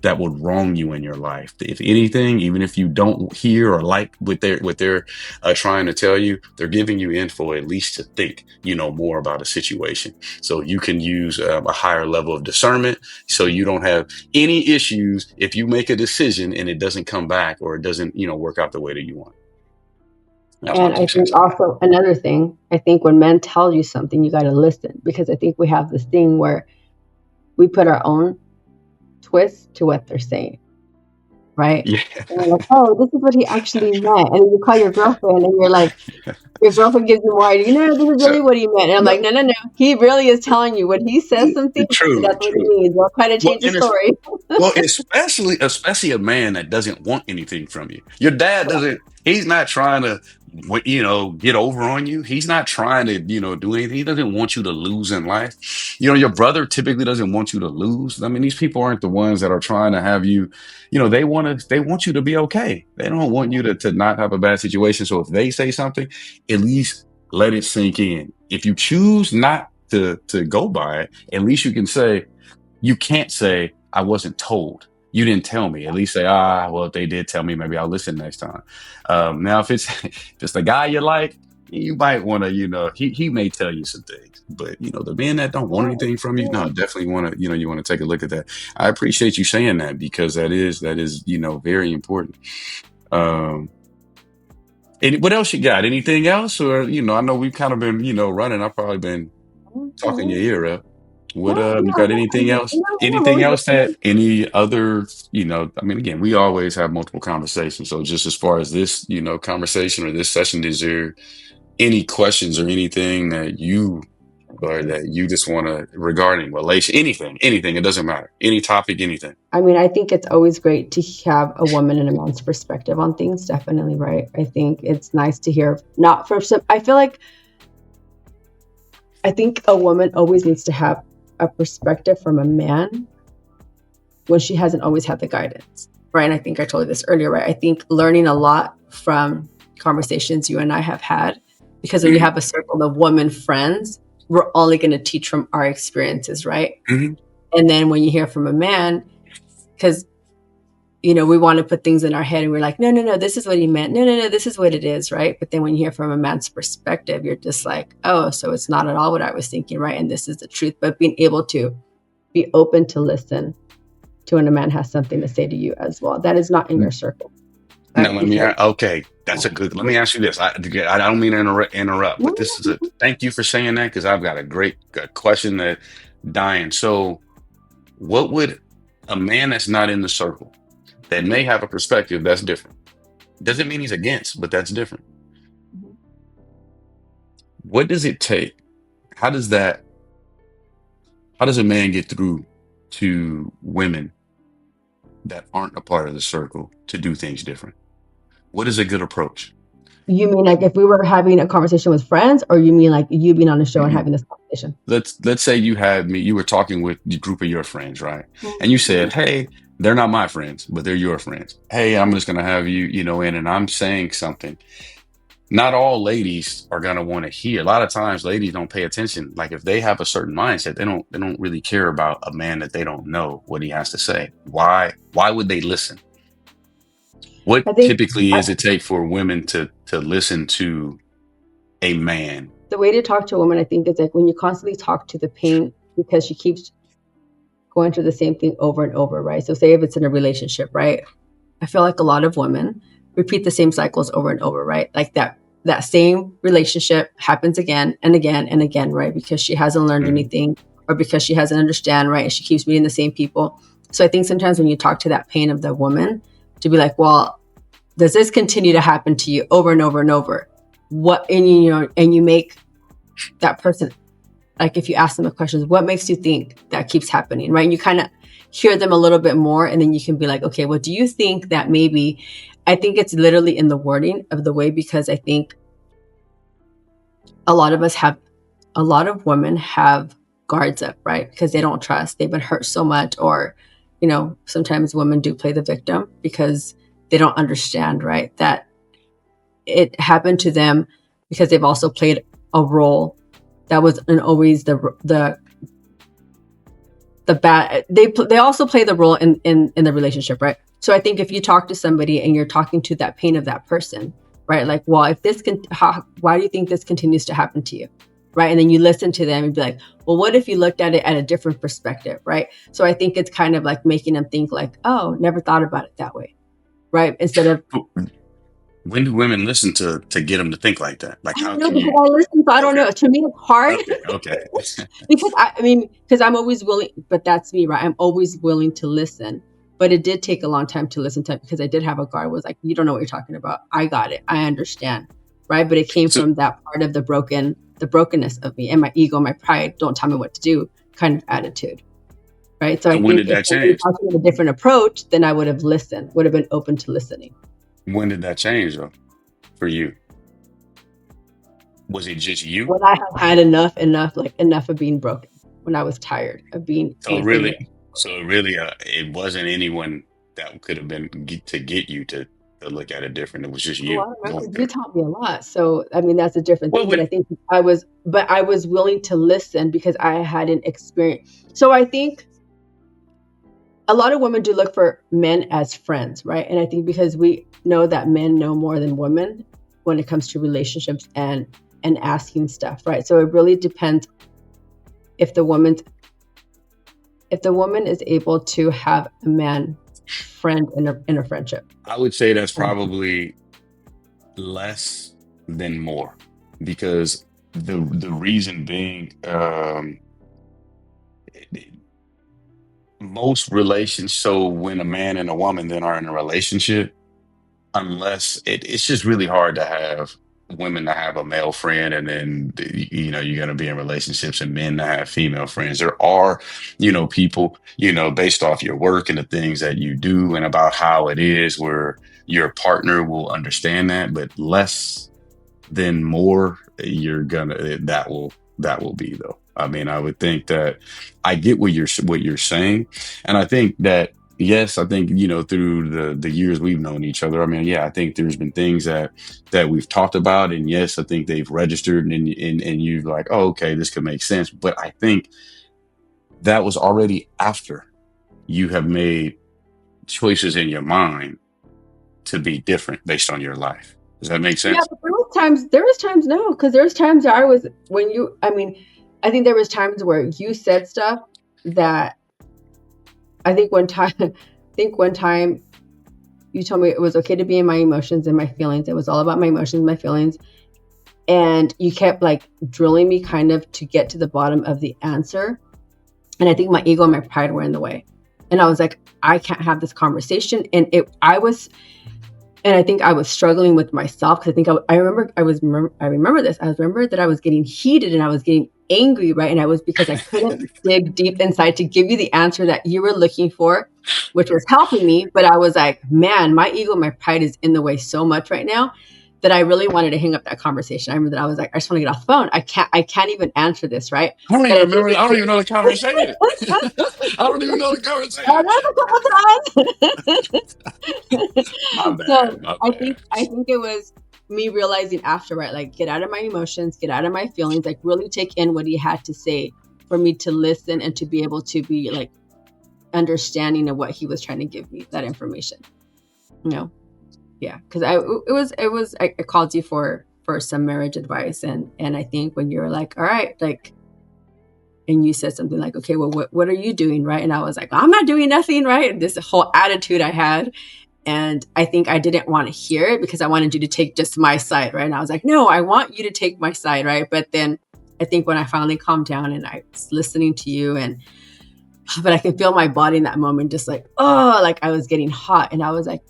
that would wrong you in your life. If anything, even if you don't hear or like what they're trying to tell you, they're giving you info at least to think, more about a situation. So you can use a higher level of discernment. So you don't have any issues if you make a decision and it doesn't come back or it doesn't, work out the way that you want. And I think also another thing, I think when men tell you something, you got to listen, because I think we have this thing where we put our own twist to what they're saying, right? Yeah. And you're like, oh, this is what he actually meant. And you call your girlfriend and you're like, your girlfriend gives you more idea. This is really what he meant. And I'm like, no. He really is telling you when he says something. True. That's what he means. We'll kind of change the story. Well, especially a man that doesn't want anything from you. Your dad doesn't. He's not trying to, get over on you. He's not trying to, do anything. He doesn't want you to lose in life. Your brother typically doesn't want you to lose. I mean, these people aren't the ones that are trying to have you. They want you to be okay. They don't want you to not have a bad situation. So if they say something, at least let it sink in. If you choose not to go by it, at least you can say, you can't say, I wasn't told. You didn't tell me. At least say, well, if they did tell me, maybe I'll listen next time. Now, if it's the guy you like, you might want to, he may tell you some things, but the men that don't want anything from you, no, definitely want to, you want to take a look at that. I appreciate you saying that, because that is, very important. What else you got? Anything else? Or, I know we've kind of been, running. I've probably been talking your ear up. What, you got anything else? Anything else that any other, I mean, again, we always have multiple conversations. So just as far as this, conversation or this session, is there any questions or anything that you or that you just want to regarding relation, anything, it doesn't matter, any topic, anything. I mean, I think it's always great to have a woman and a man's perspective on things, definitely, right? I think it's nice to hear, not from some, I think a woman always needs to have a perspective from a man when she hasn't always had the guidance, right? And I think I told you this earlier, right? I think learning a lot from conversations you and I have had, because when you have a circle of women friends, we're only going to teach from our experiences, right? Mm-hmm. And then when you hear from a man, because we want to put things in our head and we're like, no, this is what he meant. No, this is what it is, right? But then when you hear from a man's perspective, you're just like, oh, so it's not at all what I was thinking, right? And this is the truth. But being able to be open to listen to when a man has something to say to you as well. That is not in your circle. Now, okay, that's a good, let me ask you this. I don't mean to interrupt, but this is thank you for saying that, because I've got a great question that Diane. So what would a man that's not in the circle, that may have a perspective that's different, doesn't mean he's against, but that's different. What does it take? How does a man get through to women that aren't a part of the circle to do things different? What is a good approach? You mean like if we were having a conversation with friends, or you mean like you being on the show and having this conversation? Let's say you were talking with the group of your friends, right? And you said, hey, they're not my friends, but they're your friends. Hey, I'm just going to have you, in, and I'm saying something. Not all ladies are going to want to hear. A lot of times ladies don't pay attention. Like if they have a certain mindset, they don't really care about a man that they don't know what he has to say. Why would they listen? What typically does it take for women to listen to a man? The way to talk to a woman, I think, is like when you constantly talk to the pain, because she keeps going through the same thing over and over, right? So say if it's in a relationship, right? I feel like a lot of women repeat the same cycles over and over, right? Like that same relationship happens again and again and again, right? Because she hasn't learned anything, or because she hasn't understand, right? And she keeps meeting the same people. So I think sometimes when you talk to that pain of the woman, to be like, well, does this continue to happen to you over and over and over? And you make that person, like if you ask them the questions, what makes you think that keeps happening, right? And you kind of hear them a little bit more, and then you can be like, okay, well, do you think that maybe, I think it's literally in the wording of the way, because I think a lot of women have guards up, right? Because they don't trust, they've been hurt so much, or, sometimes women do play the victim because they don't understand, right? That it happened to them because they've also played a role that wasn't always the bad. They also play the role in the relationship, right? So I think if you talk to somebody and you're talking to that pain of that person, right? Like, well, if why do you think this continues to happen to you? Right. And then you listen to them and be like, well, what if you looked at it at a different perspective? Right. So I think it's kind of like making them think like, oh, never thought about it that way. Right. Instead of, when do women listen to get them to think like that? Like, how can you? I listen, so I don't know. To me, it's hard. Okay. because I'm always willing, but that's me, right? I'm always willing to listen. But it did take a long time to listen to, because I did have a guard was like, you don't know what you're talking about. I got it. I understand. Right. But it came from that part of the brokenness of me and my ego, my pride, don't tell me what to do kind of attitude. Right. So I when think did that change? If a different approach, then I would have listened, would have been open to listening. When did that change though for you? Was it just you? When I had enough of being broken, when I was tired of being. So really, it wasn't anyone that could have been to get you to look at it different. It was just you. You taught me a lot. So, I mean, that's a different thing. But I think I was willing to listen because I had an experience. So I think a lot of women do look for men as friends, right? And I think because we know that men know more than women when it comes to relationships and asking stuff, right? So it really depends if the woman is able to have a man friend in a friendship. I would say that's probably less than more, because the reason being, most relations. So when a man and a woman then are in a relationship, unless it's just really hard to have women to have a male friend, and then you're going to be in relationships and men to have female friends. There are people based off your work and the things that you do and about how it is where your partner will understand that, but less than more that will be though. I mean, I would think that I get what you're saying, and I think that yes, I think through the years we've known each other, I mean, yeah, I think there's been things that we've talked about, and yes, I think they've registered, and you're like, oh, okay, this could make sense. But I think that was already after you have made choices in your mind to be different based on your life. Does that make Yeah, sense? but there was times no, because there was times that I think there was times where you said stuff that I think one time you told me it was okay to be in my emotions and my feelings. It was all about my emotions, my feelings. And you kept like drilling me kind of to get to the bottom of the answer. And I think my ego and my pride were in the way. And I was like, I can't have this conversation. And I think I was struggling with myself because I remember this. I remember that I was getting heated and I was getting angry, right? And I was because I couldn't dig deep inside to give you the answer that you were looking for, which was helping me. But I was like, man, my ego, my pride is in the way so much right now that I really wanted to hang up that conversation. I remember that I was like, I just want to get off the phone. I can't even answer this, right? I don't But even I remember. I don't even know the conversation. think I don't even know the I conversation. know a couple times. My bad. So My I bad. think I think it was me realizing after, right, like get out of my emotions, get out of my feelings, like really take in what he had to say for me to listen and to be able to be like understanding of what he was trying to give me, that information. You know, yeah, because I called you for some marriage advice, and I think when you're like, all right, like. And you said something like, okay, well, what are you doing? Right. And I was like, I'm not doing nothing. Right. This whole attitude I had. And I think I didn't want to hear it because I wanted you to take just my side, right? And I was like, no, I want you to take my side, right? But then I think when I finally calmed down and I was listening to you but I could feel my body in that moment, just like, oh, like I was getting hot. And I was like,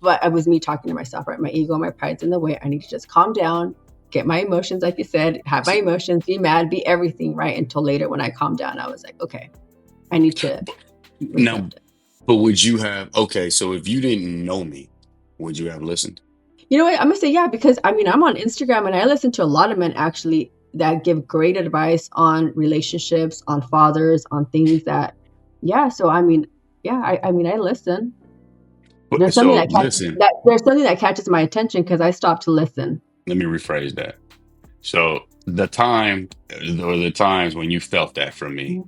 but it was me talking to myself, right? My ego, my pride's in the way. I need to just calm down, get my emotions, like you said, have my emotions, be mad, be everything, right? Until later when I calmed down, I was like, okay, I need to Now, resolve it. but would you have? Okay, so if you didn't know me, would you have listened? You know what? I'm gonna say yeah, because I mean I'm on Instagram and I listen to a lot of men actually that give great advice on relationships, on fathers, on things that yeah. So I mean, yeah, I mean I listen. So listen. There's something that catches my attention because I stop to listen. Let me rephrase that. So the times when you felt that from me,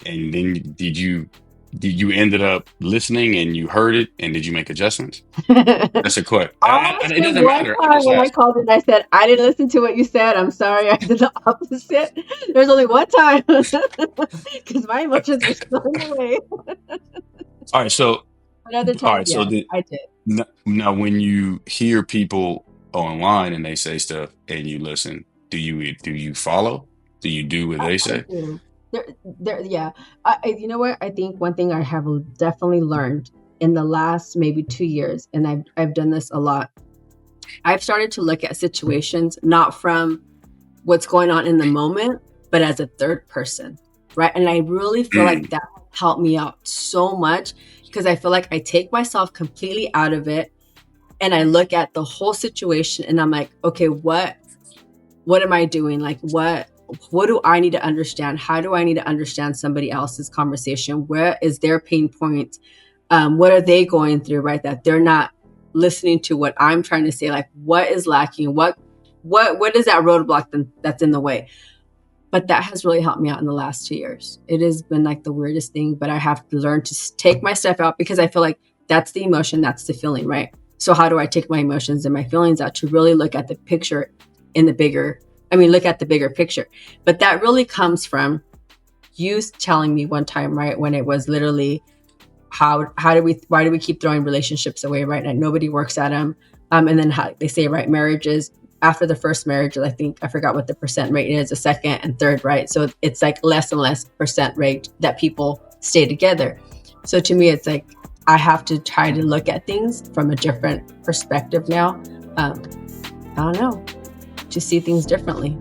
and then did you ended up listening and you heard it, and did you make adjustments? That's a question. And it Honestly, doesn't one matter. I'm time just when I asking. called and I said I didn't listen to what you said, I'm sorry, I did the opposite. There's only one time because my emotions were still in the way. All right. So But other all times, right. So yeah, I did. now, when you hear people online and they say stuff and you listen, do you follow? Do you do what they I say? do. Yeah. You know what? I think one thing I have definitely learned in the last maybe 2 years, and I've done this a lot. I've started to look at situations not from what's going on in the moment, but as a third person, right? And I really feel like Mm, that helped me out so much because I feel like I take myself completely out of it and I look at the whole situation and I'm like, okay, what am I doing? Like what do I need to understand? How do I need to understand somebody else's conversation? Where is their pain point? What are they going through, right? That they're not listening to what I'm trying to say. Like what is lacking? What is that roadblock that's in the way? But that has really helped me out in the last 2 years. It has been like the weirdest thing, but I have to learn to take my stuff out because I feel like that's the emotion, that's the feeling, right? So how do I take my emotions and my feelings out to really look at the picture in the bigger, look at the bigger picture. But that really comes from you telling me one time, right, when it was literally why do we keep throwing relationships away, right? And nobody works at them. And then how they say, right, marriages after the first marriage, I think I forgot what the percent rate is, the second and third, right? So it's like less and less percent rate that people stay together. So to me, it's like I have to try to look at things from a different perspective now. Um, I don't know, just see things differently.